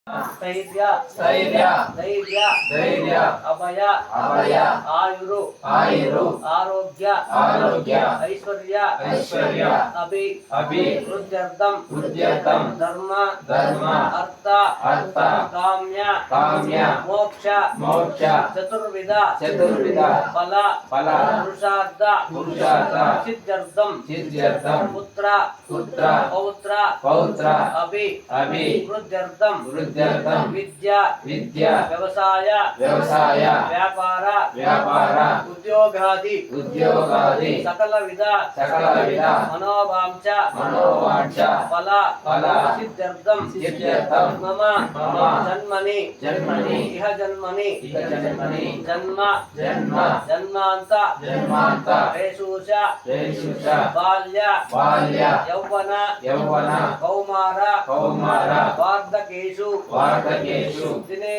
स्थैर्य स्थैर्य धैर्य धैर्य अभय अभय आयुरु आयुरु आरोग्य आरोग्य ऐश्वर्य ऐश्वर्य अभि अभि वृद्ध्यर्थम धर्म धर्म अर्थ अर्थ काम्य काम्य मोक्ष मोक्ष चतुर्विध फल फल पुरुषार्थ सिद्ध्यर्थम पुत्र पौत्र अभि वृद्ध्यर्थम विद्या व्यवसाय व्यापार उद्योगादि सकल विध मनोवांच फल सिद्ध्यर्थम मम जन्मनि इह जन्मनि जन्म जन्मांत रेषुष बाल्य यौवन कौमार वार्धकेषु दिने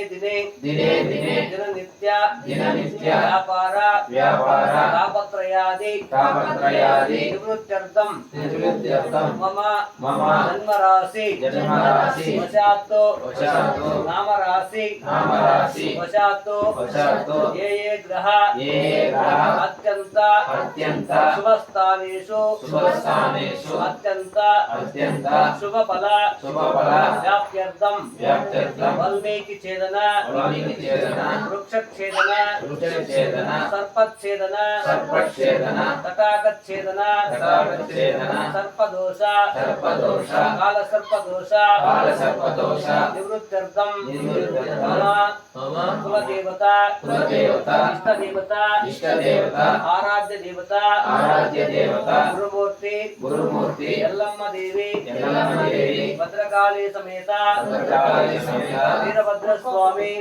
दिननित्य व्यापार तापत्रयादि निवृत्त्यर्थम मम जन्मराशि वशातो नामराशि वशातो ये ग्रह अत्यंत शुभस्थानेषु अत्यंत शुभफल व्याप्त्यर्थम वाल्मीकि छेदन वृक्षच्छेदन सर्पच्छेदन तटाकच्छेदन सर्पदोष कालसर्पदोष निवृत्त्यर्थम मम कुलदेवता इष्टदेवता आराध्य देवता गुरुमूर्ति यल्लम्म देवी भद्रकाली समेत वीरभद्र स्वामी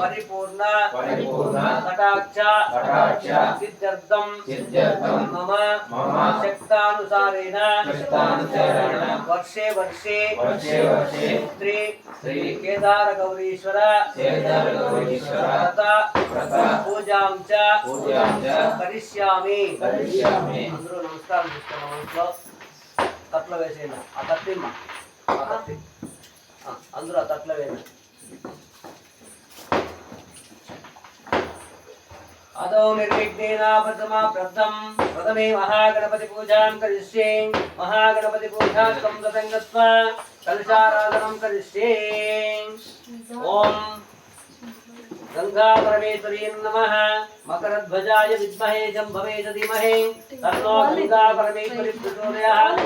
परिपूर्ण कटाक्ष सिद्ध्यर्थम मम शक्तानुसारेण वर्षे श्री केदार गौरीश्वर पूजां च करिष्यामि అందరూ నమస్కారం చేస్తున్నాం ఇంట్లో తట్ల వేసేయండి ఆ తట్టిమ్మ అందరూ ఆ తట్ల వేయండి अदो निर्विघ्नेन प्रथमे महागणपति पूजां करिष्ये महागणपति पूजार्थं ततं गत्वा कलशाराधनं करिष्ये ओम गंगा परमेश्वरी नमः मकरध्वजाय विद्महे जम्भवे धीमहि तन्नो गंगा परमेश्वरी प्रचोदयात्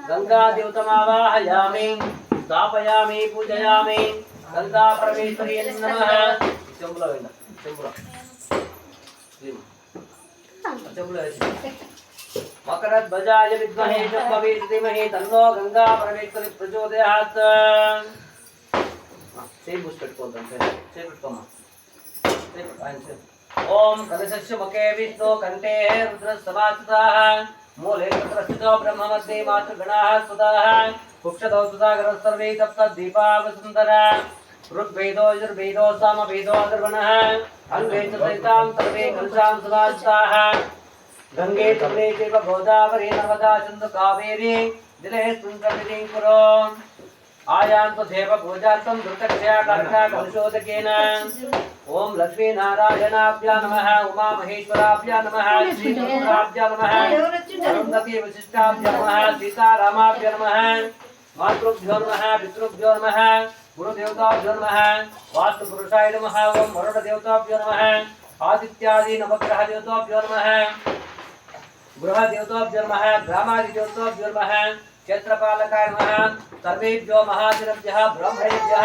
गंगा देवतमावाहयामि स्थापयामि पूजयामि गंगा परमेश्वरी नमः चंबुला वेंदा चंबुला मकरध्वजाय विद्महे जम्भवे धीमहि तन्नो गंगा परमेश्वरी प्रचोदयात् सेम बुश పెట్టుకోండి సేమ్ పెట్టుకోమా ओम कलशस्य मुखे विष्णु कंठे रुद्र समाचिताः मूले तत्र स्थितो ब्रह्म मध्ये मातृगणाः स्तुताः कुक्षतो सुधागर सर्वे तप्त दीपावसुन्दरा ऋग्वेदो यजुर्वेदो सामवेदो अथर्वणः अंगे च सहितां सर्वे कलशां समाचिताः गंगे तमने चैव गोदावरी नर्मदा सिन्धु कावेरी जलेऽस्मिन् सन्निधिं कुरु आयान्तु देव पूजार्थं दुर्गक्षया कर्का कलशोदकेन ओम लक्ष्मी नारायणाभ्या नमः उमा महेश्वराभ्या नमः श्री चतुराभ्या नमः अरुन्धती वशिष्ठाभ्या नमः सीतारामाभ्या नमः मातृभ्यो नमः पितृभ्यो नमः गुरुदेवताभ्यो नमः वास्तुपुरुषाय नमः ओम वरुणदेवताभ्यो नमः आदित्यादि नवग्रह देवताभ्यो नमः गृहदेवताभ्यो नमः ग्रामादिदेवताभ्यो नमः क्षेत्रपालकाय नमः सर्वेभ्यो महाजनेभ्यः ब्राह्मणेभ्यः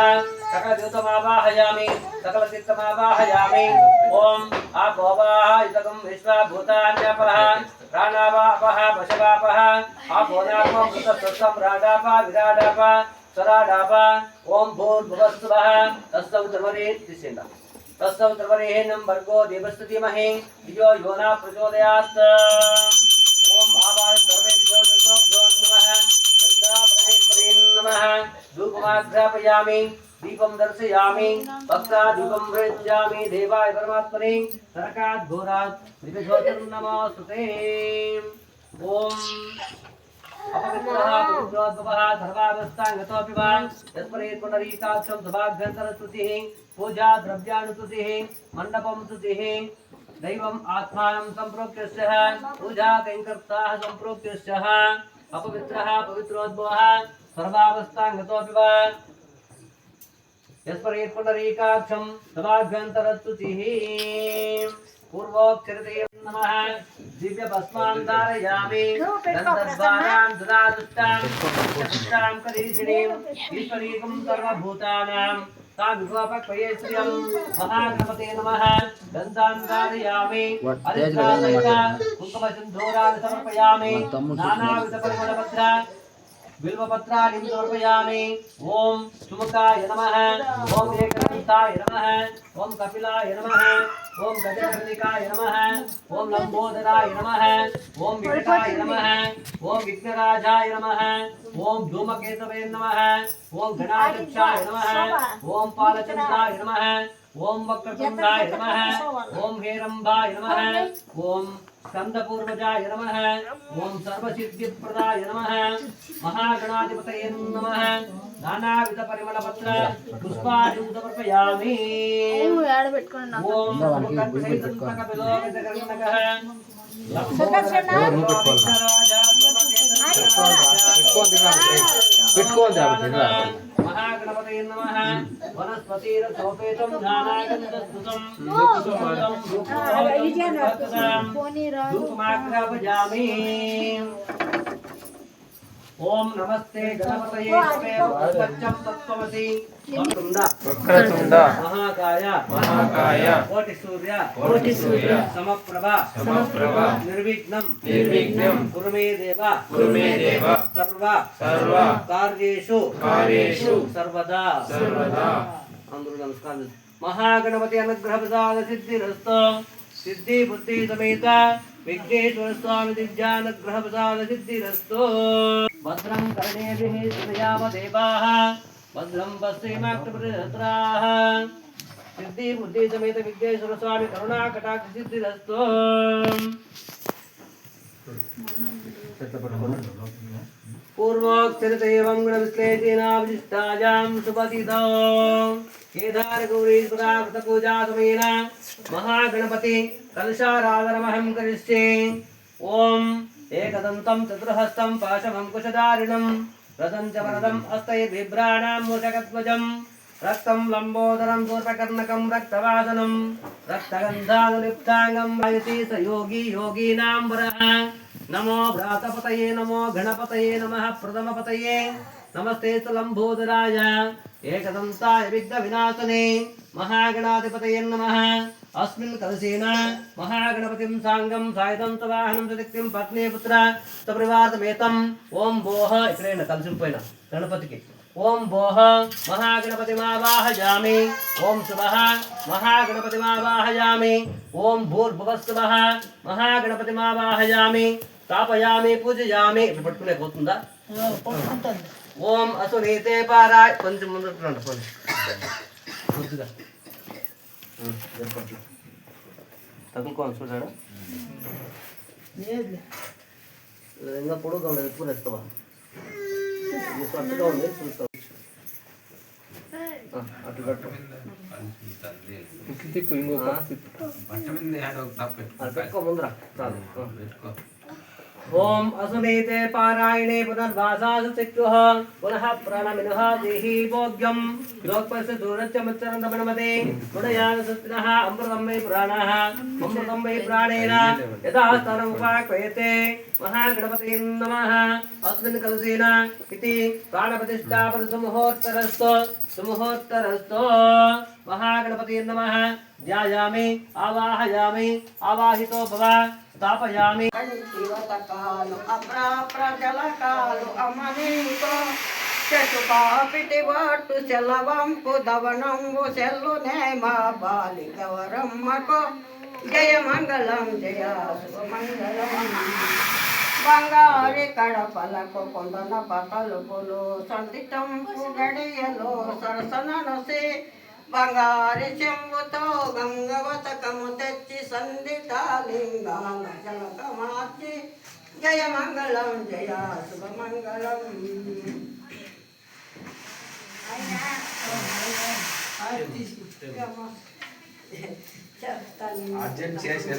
सकलदेवतमावाहयामि सकलतीर्थमावाहयामि ओम आपोवाह इदगं विश्वभूतान्यपः प्राणावापः पशवापः आपोनापः मृतस्वत्सं राडापः विराडापः स्वराडापः ओम भूर्भुवस्सुवः तस्सवितुर्वरे तिष्ठेन्द तस्सवितुर्वरेण्यं भर्गो देवस्य धीमहि धियो यो न प्रचोदयात् ओम आवाह सर्वेभ्यो देवताभ्यो नमः गंगा परमेश्वरी नमः धूपमाघ्रापयामि दीपं दर्शयामि भक्ता दीपं प्रज्वालयामि देवाय परमात्मने नरकात् घोरात् विज्ञोतिर्नमोस्तुते ओम अपवित्रः पवित्रोद्भवः सर्वावस्था भावावस्थांगतोऽपि वा यत्परेत् पुनरीकाक्षं सभाभ्यन्तरस्तुतिः पूजा द्रव्यानुस्तुतिः मण्डपं स्तुतिः दैवम् आत्मानं सम्प्रोक्ष्यः पूजा कैङ्कर्ताः सम्प्रोक्ष्यः अपवित्रः पवित्रोद्भवः सर्वावस्थांगतोऽपि वा यस्परेत् पुनरीकाक्षं सभाभ्यन्तरस्तुतिः पूर्वोक्तिर्देव नमः दिव्यभस्मान् धारयामि गन्धद्वारां दुरादुष्टां करीषिणीम् ईश्वरीकं सर्वभूतानां सा विभवपक्वये श्रियं महागणपते नमः गन्धान् धारयामि हरिद्रासहित कुङ्कुमसिन्धूरान् समर्पयामि नानाविधपरिमलपत्र बिल्वपत्राणि समर्पयामि ओम सुमुखाय नमः ओम एकदन्ताय नमः ओम कपिलाय नमः ओम गजकर्णिकाय नमः ओम लंबोदराय नमः ओम विकटाय नमः ओम विघ्नराजाय नमः ओम धूमकेतवे नमः ओम गणाध्यक्षाय नमः ओम पालचन्द्राय नमः ओम वक्रतुण्डाय नमः ओम हेरम्बाय नमः ओम स्कंदपूर्वजाय नमः ओम सर्वसिद्धिप्रदाय नमः महागणाधिपतये नमः नानाविध परिमलपत्र पुष्पाणि समर्पयामि ओम महागणपतये नमः वनस्पतिरसोपेतं ध्यानागन्धस्तुतं धूपमाग्रापयामि ओम नमस्ते गणपतये तत्सत्यं तत्त्वमसि वक्रतुण्ड महाकाय कोटिसूर्य समप्रभा निर्विघ्नं कुरु मे देव सर्व कार्येषु सर्वदा अंदरू नमस्कार महागणपति अनुग्रह प्रसाद सिद्धिरस्तु सिद्धि बुद्धि समेत विघ्नेश्वर स्वामी दिव्यानुग्रह प्रसाद सिद्धिरस्तु भद्रं कर्णेभिः शृणुयाम देवाः भद्रं पश्येमाक्षप्रतिहत्राः सिद्धि बुद्धि समेत विघ्नेश्वर स्वामी करुणा कटाक्ष सिद्धिरस्तु पूर्वोक्तिरतेवं गुणविश्लेषेणाविशिष्टायां सुपतितो केदार गौरीश्वरा व्रतपूजा समेन महागणपति कलशाराधनमहं करिष्ये ओम एकदन्तं चतुर्हस्तं पाशमं कुशधारिणं रथं च वरदं हस्तैर्बिभ्राणां मूषकध्वजं रक्तं लम्बोदरं शूर्पकर्णकं रक्तवासनं रक्तगन्धानुलिप्ताङ्गं वायति स योगी योगीनां वरः नमो भ्रातपतये नमो गणपतये नमः प्रथमपतये नमस्ते च लम्बोदराय एकदन्ताय विघ्नविनाशने महागणाधिपतये नमः अस्मिन् कलशेन महागणपतिं साङ्गं सायुधं च वाहनं च दिक्तिं पत्नी पुत्र सपरिवारमेतं ओम भोः इकडेन कलशं पైన गणपतिకి ओम भोः महागणपतिमावाहयामि ओम शुभः महागणपतिमावाहयामि ओम भूर्भुवस्सुवः महागणपतिमावाहयामि स्थापयामि पूजयामि పట్టుకునే పోతుందా ओम असुनीते पाराय కొంచెం ముందుకు రండి కొద్దిగా తగులుకోవాలి చూడాడు ఇంకా పొడుగుగా ఉండదు ఎక్కువ వేస్తావా అట్టుగా ఉంది చూస్తావు అటు కట్టు పెట్టుకో ముందర చాలు ओम असुनीते पारायणे पुनर्वासासु चक्षुः पुनः प्राणमिनः देहि भोग्यं लोकपस्य दूरच्च मच्चरन्दमनमते मुडयान सत्नः अमृतं मे पुराणः अमृतं मे प्राणेन यथा स्तनमुपाक्वयते महागणपते नमः अस्मिन् कलशेन इति प्राणप्रतिष्ठापन सुमुहूर्तरस्तु महागणपते नमः ध्यायामि आवाहयामि आवाहितो भव स्थापयामि జీవతకాలు అప్రాప్రజలకాలు అమనీకో చెట్టుపాపిటి వాటు చెల్లవంపు దవనంబు చెల్లు నేమ బాలికవరమ్మకు జయ మంగళం జయ శుభమంగళం బంగారి కడపలకు కొండన పతలుపులు సందిటంపు గడియలో సరసననొసి బంగారి చెంబుతో గంగవతకము తెచ్చి సందిటాలింగాల జలకమార్చి జయ మంగళం జయ శుభమంగళం అర్జెంట్ చేసి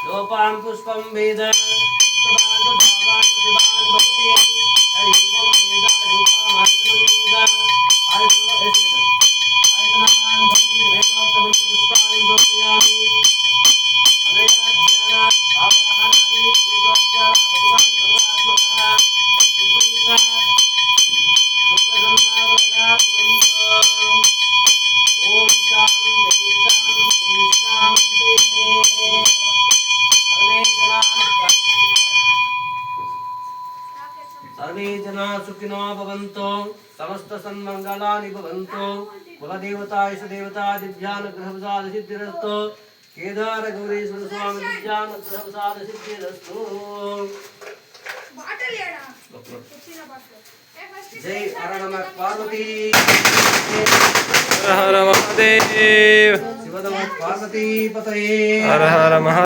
लोपां पुष्पं वेद सर्वे जना सुखिनो भवन्तु समस्त सन्मंगलानि भवन्तु कुलदेवता इष्टदेवता दिव्यानुग्रहप्रसाद सिद्धिरस्तु केदार गौरीश्वर स्वामी दिव्यानुग्रहप्रसाद सिद्धिरस्तु जय हर नमः पार्वती हर हर महादेव शिव नमः पार्वती पतये हर हर महा